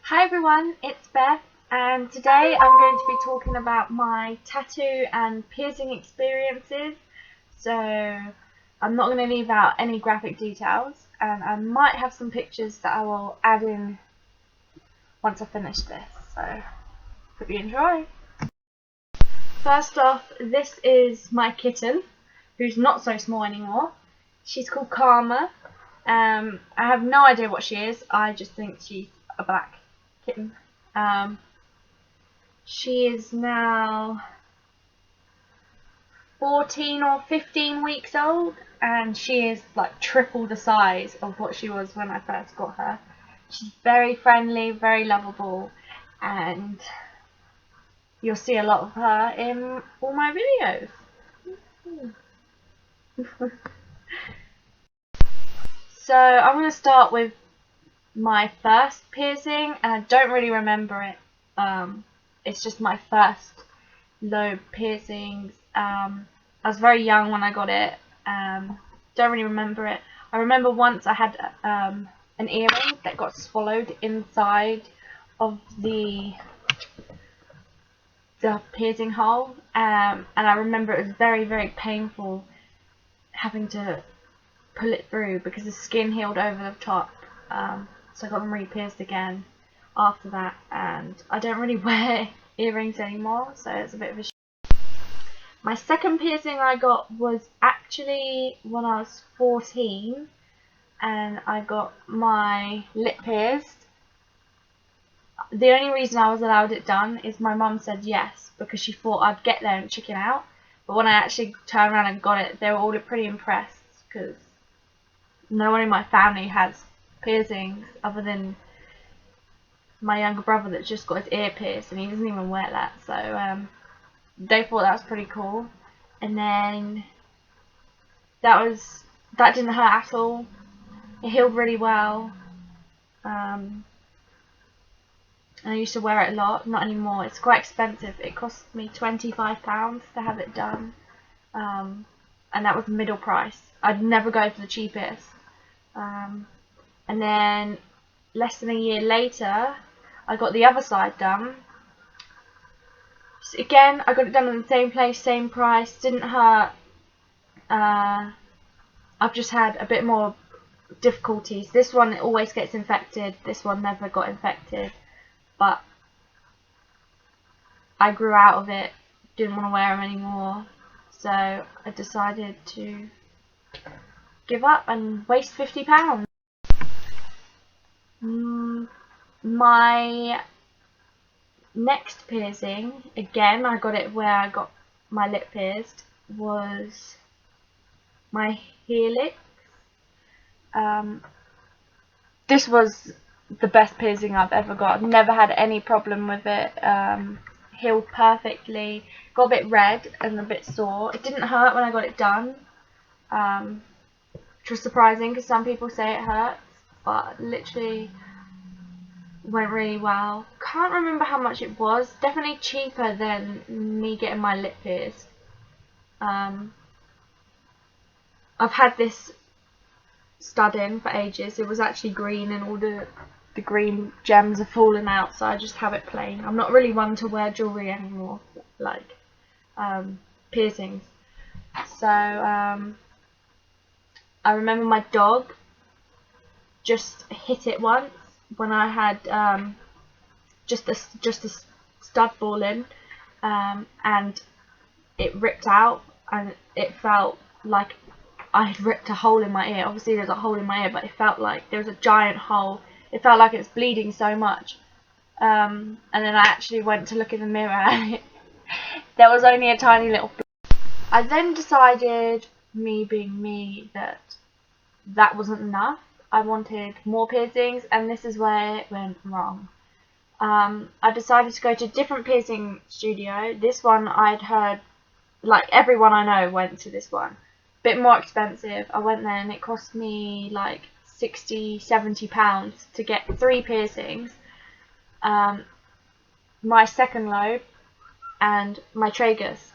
Hi everyone, it's Beth, and today I'm going to be talking about my tattoo and piercing experiences. So I'm not going to leave out any graphic details, and I might have some pictures that I will add in once I finish this. So hope you enjoy. First off, this is my kitten, who's not so small anymore. She's called Karma. I have no idea what she is. I just think she's a black kitten. She is now 14 or 15 weeks old, and she is like triple the size of what she was when I first got her. She's very friendly, very lovable, and you'll see a lot of her in all my videos. So I'm going to start with my first piercing, and I don't really remember it. It's just my first lobe piercings. I was very young when I got it. Don't really remember it. I remember once I had an earring that got swallowed inside of the piercing hole, and I remember it was very, very painful having to pull it through because the skin healed over the top. So I got them re-pierced again after that, and I don't really wear earrings anymore, so it's a bit of a shame. My second piercing I got was actually when I was 14, and I got my lip pierced. The only reason I was allowed it done is my mum said yes, because she thought I'd get there and chicken out. But when I actually turned around and got it, they were all pretty impressed, because no one in my family has piercings other than my younger brother that's just got his ear pierced, and he doesn't even wear that. So they thought that was pretty cool. And then that didn't hurt at all. It healed really well. And I used to wear it a lot. Not anymore. It's quite expensive. It cost me £25 to have it done, and that was the middle price. I'd never go for the cheapest. And then less than a year later, I got the other side done. So again, I got it done in the same place, same price, didn't hurt. I've just had a bit more difficulties. This one always gets infected, this one never got infected, but I grew out of it, didn't want to wear them anymore, so I decided to give up and waste £50. My next piercing, again I got it where I got my lip pierced, was my helix. This was the best piercing I've ever got. I've never had any problem with it. Healed perfectly. Got a bit red and a bit sore. It didn't hurt when I got it done, which was surprising because some people say it hurts, but literally went really well. Can't remember how much it was. Definitely cheaper than me getting my lip pierced. I've had this stud in for ages. It was actually green, and all the green gems are falling out, so I just have it plain. I'm not really one to wear jewellery anymore, like piercings. So I remember my dog just hit it once when I had just a stud ball in, and it ripped out, and it felt like I had ripped a hole in my ear. Obviously there's a hole in my ear, but it felt like there was a giant hole. It felt like it was bleeding so much. And then I actually went to look in the mirror, and there was only a tiny little bleed. I then decided, me being me, that wasn't enough. I wanted more piercings, and this is where it went wrong. I decided to go to a different piercing studio. This one I'd heard, like everyone I know went to this one. Bit more expensive. I went there and it cost me like £60–70 to get 3 piercings. My second lobe and my tragus.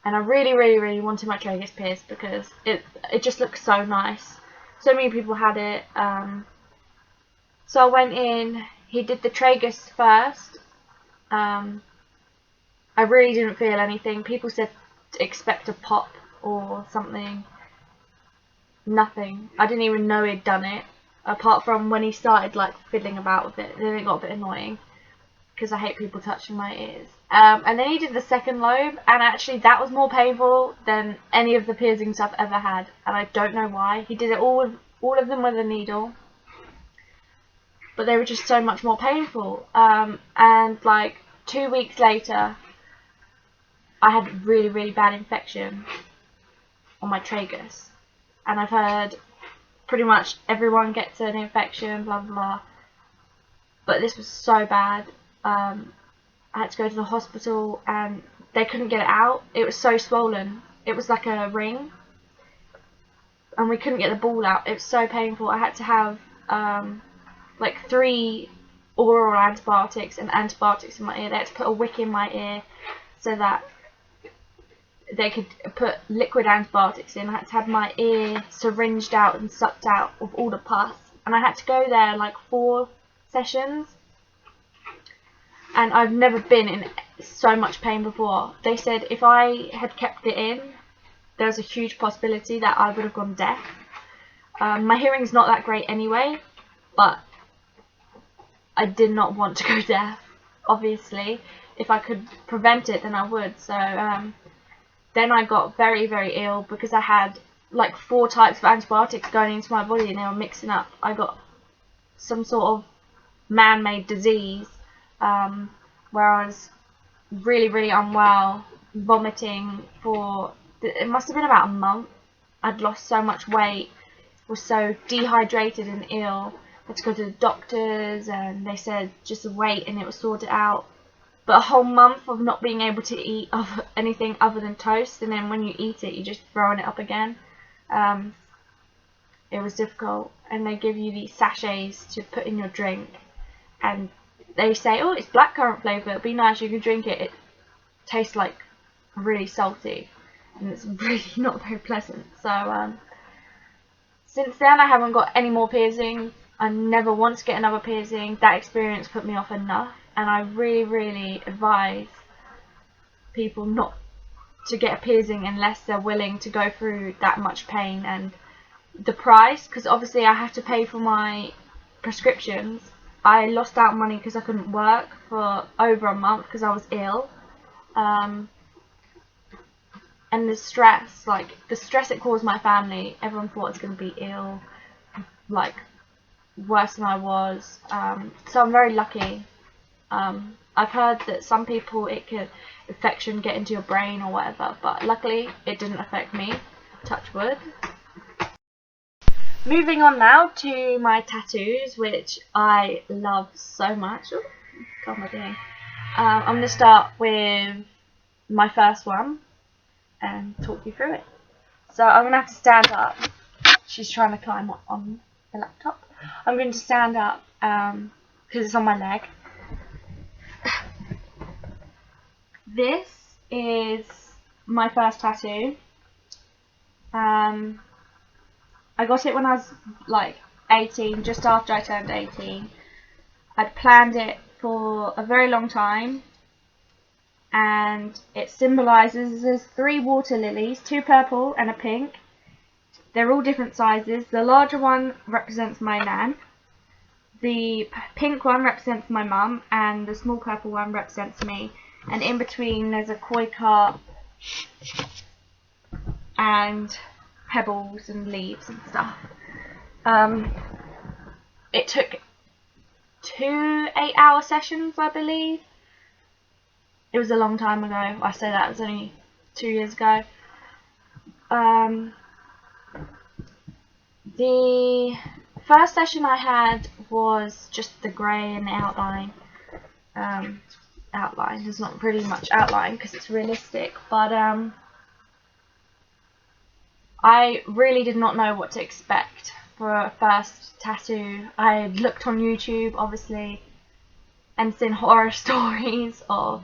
And I really, really, really wanted my tragus pierced because it just looks so nice. So many people had it. So I went in, he did the tragus first. I really didn't feel anything. People said to expect a pop or something. Nothing. I didn't even know he'd done it, apart from when he started like fiddling about with it. Then it got a bit annoying because I hate people touching my ears. And then he did the second lobe, and actually that was more painful than any of the piercings I've ever had, and I don't know why. He did it all of them with a needle, but they were just so much more painful. And like 2 weeks later, I had really, really bad infection on my tragus, and I've heard pretty much everyone gets an infection, blah blah blah. But this was so bad. I had to go to the hospital, and they couldn't get it out. It was so swollen. It was like a ring, and we couldn't get the ball out. It was so painful. I had to have like 3 oral antibiotics and antibiotics in my ear. They had to put a wick in my ear so that they could put liquid antibiotics in. I had to have my ear syringed out and sucked out of all the pus, and I had to go there like 4 sessions, and I've never been in so much pain before. They said if I had kept it in, there was a huge possibility that I would have gone deaf. My hearing's not that great anyway, but I did not want to go deaf, obviously. If I could prevent it, then I would. So then I got very, very ill because I had like 4 types of antibiotics going into my body, and they were mixing up. I got some sort of man-made disease where I was really, really unwell, vomiting for, it must have been about a month. I'd lost so much weight, was so dehydrated and ill. I had to go to the doctors, and they said just wait and it was sorted out. But a whole month of not being able to eat anything other than toast, and then when you eat it, you're just throwing it up again. It was difficult, and they give you these sachets to put in your drink, and they say, oh, it's blackcurrant flavour, it'll be nice, you can drink it. It tastes like really salty, and it's really not very pleasant. So since then I haven't got any more piercings. I never want to get another piercing. That experience put me off enough, and I really, really advise people not to get a piercing unless they're willing to go through that much pain and the price, because obviously I have to pay for my prescriptions. I lost out money because I couldn't work for over a month because I was ill. And the stress it caused my family, everyone thought I was going to be ill, like worse than I was. So I'm very lucky. I've heard that some people infection get into your brain or whatever, but luckily it didn't affect me, touch wood. Moving on now to my tattoos, which I love so much. Oh, God, my doing? I'm going to start with my first one and talk you through it. So I'm going to have to stand up. She's trying to climb up on the laptop. I'm going to stand up because it's on my leg. This is my first tattoo. I got it when I was like 18, just after I turned 18. I'd planned it for a very long time, and it symbolises there's 3 water lilies, 2 purple and a pink. They're all different sizes. The larger one represents my nan, the pink one represents my mum, and the small purple one represents me. And in between there's a koi carp and pebbles and leaves and stuff. It took 2 8-hour sessions, I believe. It was a long time ago. I say that, it was only 2 years ago. The first session I had was just the grey and the outline. Outline, there's not really much outline because it's realistic, but I really did not know what to expect for a first tattoo. I had looked on YouTube, obviously, and seen horror stories of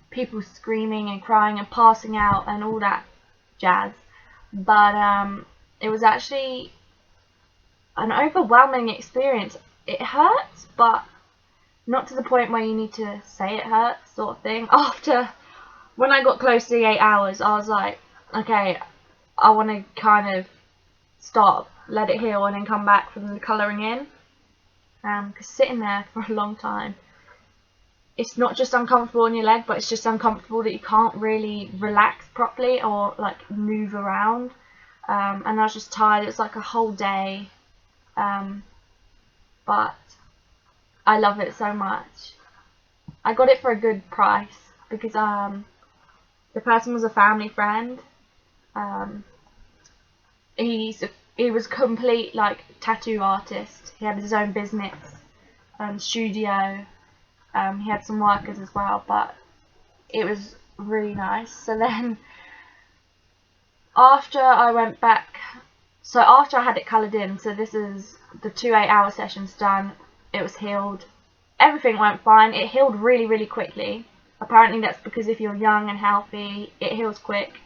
people screaming and crying and passing out and all that jazz. But it was actually an overwhelming experience. It hurts, but not to the point where you need to say it hurts sort of thing. When I got close to the 8 hours, I was like, okay, I want to kind of stop, let it heal, and then come back from the colouring in. Because sitting there for a long time, it's not just uncomfortable on your leg, but it's just uncomfortable that you can't really relax properly or like move around. And I was just tired. It was like a whole day. But I love it so much. I got it for a good price because the person was a family friend. He was complete like tattoo artist. He had his own business, studio. He had some workers as well, but it was really nice. So then, after I went back, so after I had it coloured in, so this is the 2 8-hour sessions done. It was healed. Everything went fine. It healed really, really quickly. Apparently that's because if you're young and healthy, it heals quick.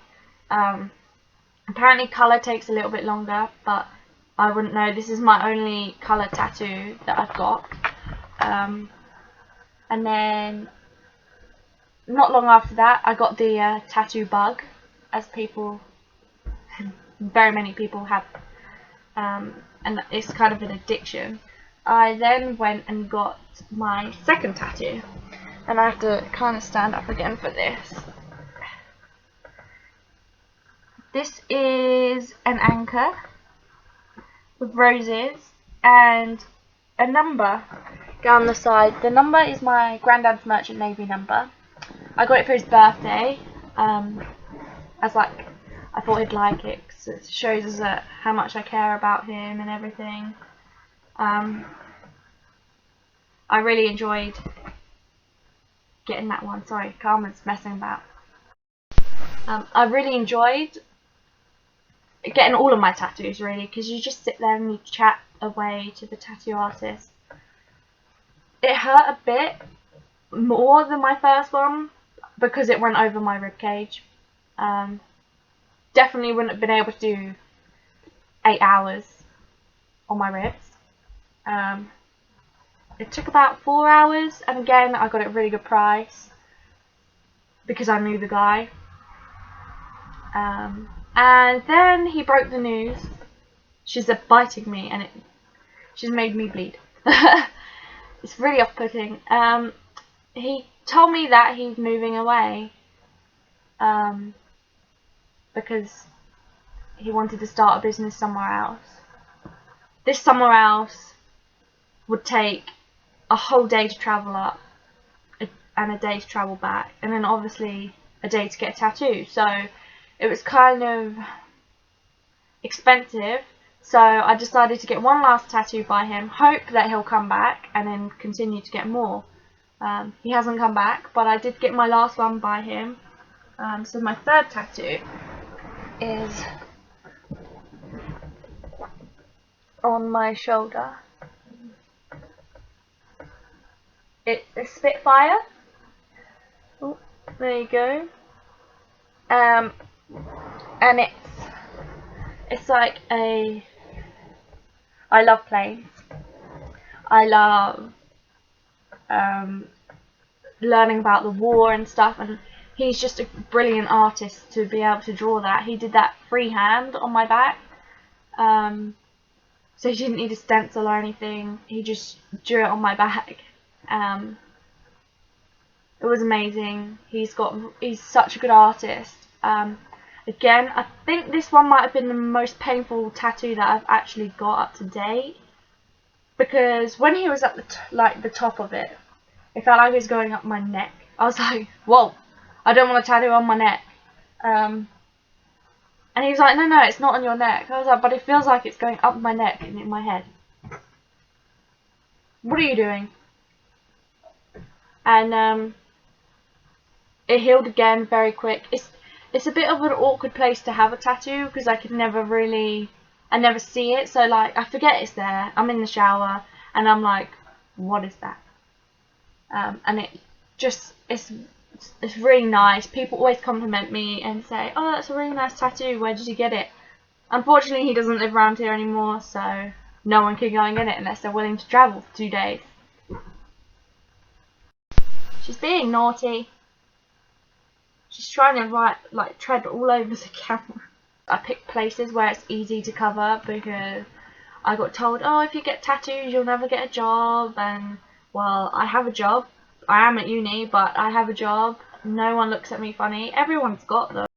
Apparently colour takes a little bit longer, but I wouldn't know. This is my only colour tattoo that I've got. And then, not long after that, I got the tattoo bug, as very many people have, and it's kind of an addiction. I then went and got my second tattoo, and I have to kind of stand up again for this. This is an anchor with roses and a number down the side. The number is my granddad's Merchant Navy number. I got it for his birthday, as like, I thought he'd like it because it shows us how much I care about him and everything. I really enjoyed getting that one. Sorry, Carmen's messing about. I really enjoyed getting all of my tattoos really, because you just sit there and you chat away to the tattoo artist. It hurt a bit more than my first one because it went over my ribcage. Definitely wouldn't have been able to do 8 hours on my ribs. It took about 4 hours, and again I got it at a really good price because I knew the guy. And then he broke the news. She's biting me, and she's made me bleed. It's really off-putting. He told me that he's moving away because he wanted to start a business somewhere else. This somewhere else would take a whole day to travel up and a day to travel back, and then obviously a day to get a tattoo. So it was kind of expensive. So I decided to get one last tattoo by him, hope that he'll come back, and then continue to get more. He hasn't come back, but I did get my last one by him. So my third tattoo is on my shoulder. It's a Spitfire. Oh, there you go. And it's like I love planes. I love learning about the war and stuff, and he's just a brilliant artist to be able to draw that. He did that freehand on my back, so he didn't need a stencil or anything. He just drew it on my back. It was amazing. He's such a good artist. Again, I think this one might have been the most painful tattoo that I've actually got up to date, because when he was at the top of it, it felt like it was going up my neck. I was like, whoa, I don't want a tattoo on my neck. And he was like, no, it's not on your neck. I was like, but it feels like it's going up my neck and in my head. What are you doing? And it healed again very quick. It's a bit of an awkward place to have a tattoo because I never see it. So like I forget it's there. I'm in the shower and I'm like, what is that? And it's really nice. People always compliment me and say, oh, that's a really nice tattoo. Where did you get it? Unfortunately, he doesn't live around here anymore, so no one can go and get it unless they're willing to travel for 2 days. She's being naughty. She's trying to tread all over the camera. I picked places where it's easy to cover because I got told, oh, if you get tattoos, you'll never get a job. And, well, I have a job. I am at uni, but I have a job. No one looks at me funny. Everyone's got them.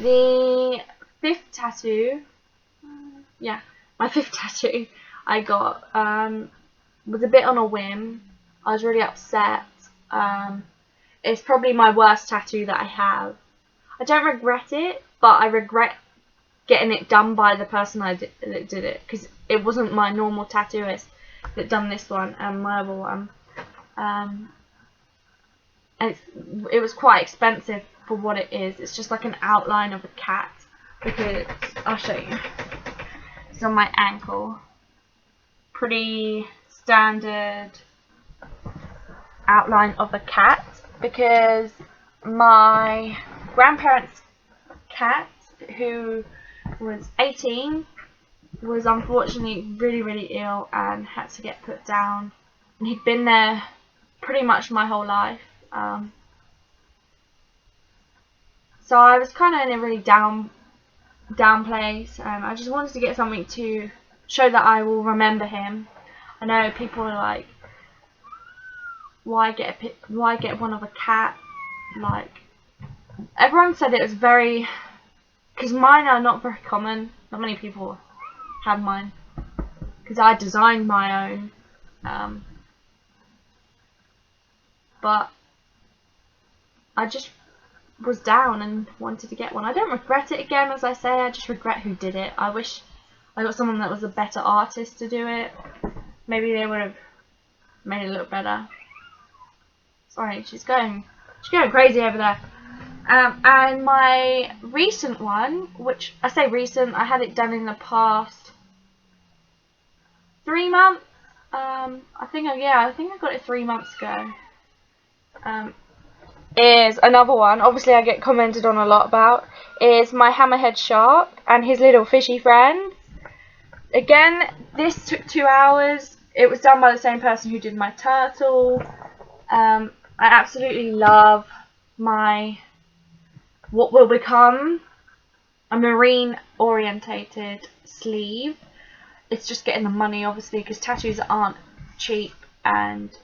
The fifth tattoo, my fifth tattoo I got was a bit on a whim. I was really upset. It's probably my worst tattoo that I have. I don't regret it, but I regret getting it done by the person that did it, because it wasn't my normal tattooist that done this one and my other one. And it was quite expensive for what it is. It's just like an outline of a cat, because I'll show you. It's on my ankle. Pretty standard outline of a cat, because my grandparents' cat, who was 18, was unfortunately really ill and had to get put down. And he'd been there pretty much my whole life. So I was kind of in a really down place, and I just wanted to get something to show that I will remember him. I know people are like, why get one of a cat? Like, everyone said it was very, because mine are not very common. Not many people have mine, because I designed my own. But I just was down and wanted to get one. I don't regret it, again, as I say. I just regret who did it. I wish I got someone that was a better artist to do it. Maybe they would have made it look better. Sorry, she's going crazy over there. And my recent one, which I say recent, I had it done in the past 3 months. I think I got it 3 months ago. Is another one, obviously I get commented on a lot about, is my hammerhead shark and his little fishy friends. Again, this took 2 hours. It was done by the same person who did my turtle. I absolutely love my what will become a marine orientated sleeve. It's just getting the money, obviously, because tattoos aren't cheap, and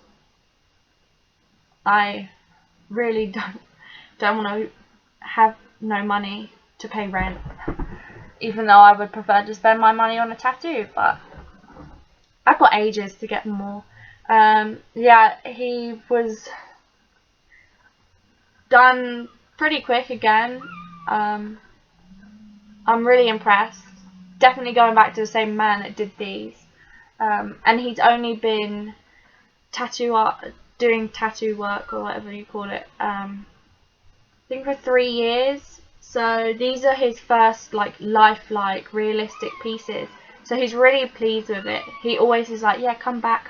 I really don't want to have no money to pay rent, even though I would prefer to spend my money on a tattoo, but I've got ages to get more. Yeah, he was done pretty quick again. I'm really impressed. Definitely going back to the same man that did these. And he's only been doing tattoo work, or whatever you call it, I think for 3 years. So these are his first lifelike realistic pieces. So he's really pleased with it. He always is like, yeah, come back.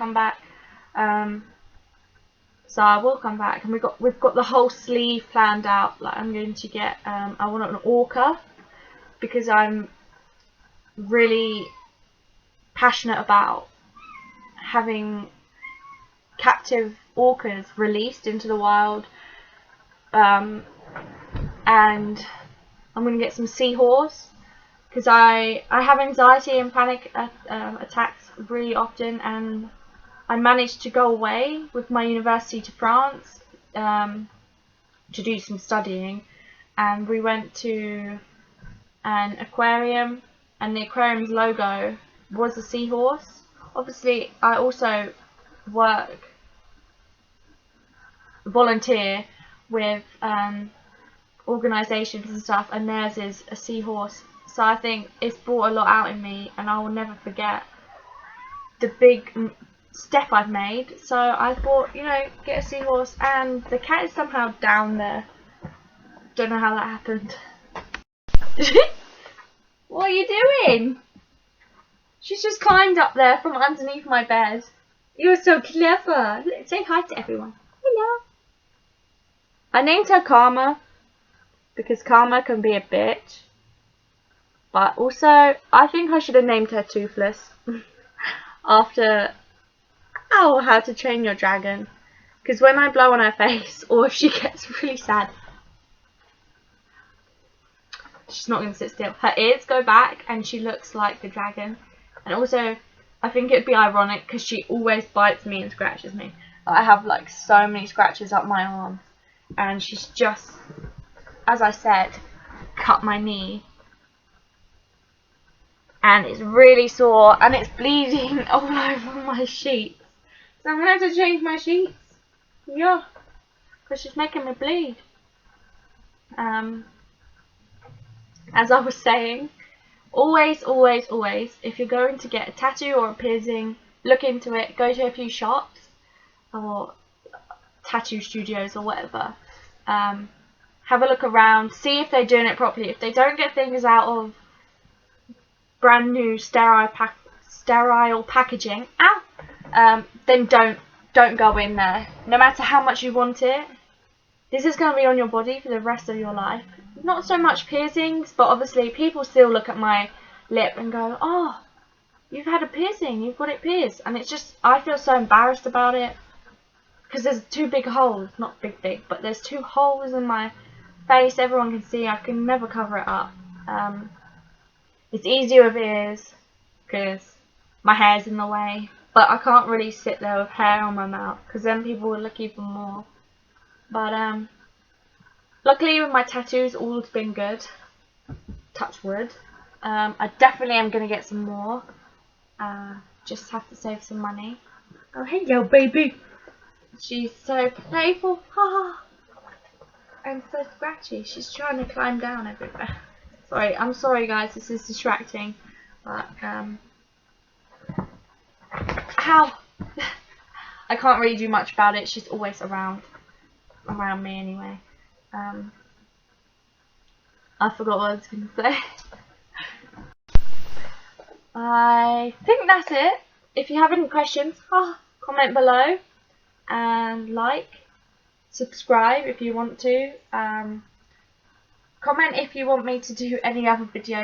So I will come back, and we've got the whole sleeve planned out. Like, I'm going to get I want an orca, because I'm really passionate about having captive orcas released into the wild, and I'm going to get some seahorse, because I have anxiety and panic attacks really often, and I managed to go away with my university to France to do some studying, and we went to an aquarium, and the aquarium's logo was a seahorse. Obviously, I also volunteer with organisations and stuff, and theirs is a seahorse. So I think it's brought a lot out in me, and I will never forget the big step I've made. So I thought, get a seahorse, and the cat is somehow down there. Don't know how that happened. What are you doing? She's just climbed up there from underneath my bed. You're so clever. Say hi to everyone. Hello. I named her Karma, because Karma can be a bitch. But also, I think I should have named her Toothless after How to Train Your Dragon. Because when I blow on her face, or if she gets really sad, she's not going to sit still. Her ears go back and she looks like the dragon. And also, I think it'd be ironic because she always bites me and scratches me. I have like so many scratches up my arm. And she's just, as I said, cut my knee. And it's really sore and it's bleeding all over my sheets. So I'm going to have to change my sheets. Yeah. Because she's making me bleed. As I was saying, always, if you're going to get a tattoo or a piercing, look into it, go to a few shops or tattoo studios or whatever. Have a look around, see if they're doing it properly. If they don't get things out of brand new sterile packaging, then don't go in there. No matter how much you want it, this is going to be on your body for the rest of your life. Not so much piercings, but obviously people still look at my lip and go, oh, you've had a piercing, you've got it pierced. And it's just, I feel so embarrassed about it. Because there's 2 big holes, not big, but there's 2 holes in my face, everyone can see, I can never cover it up. It's easier with ears, because my hair's in the way. But I can't really sit there with hair on my mouth, because then people will look even more. But luckily with my tattoos, all's been good. Touch wood. I definitely am going to get some more. Just have to save some money. Oh, hello, baby. She's so playful. And so scratchy. She's trying to climb down everywhere. I'm sorry guys, this is distracting. But, ow! I can't really do much about it. She's always around me anyway. I forgot what I was going to say. I think that's it. If you have any questions, comment below and like, subscribe if you want to. Comment if you want me to do any other videos.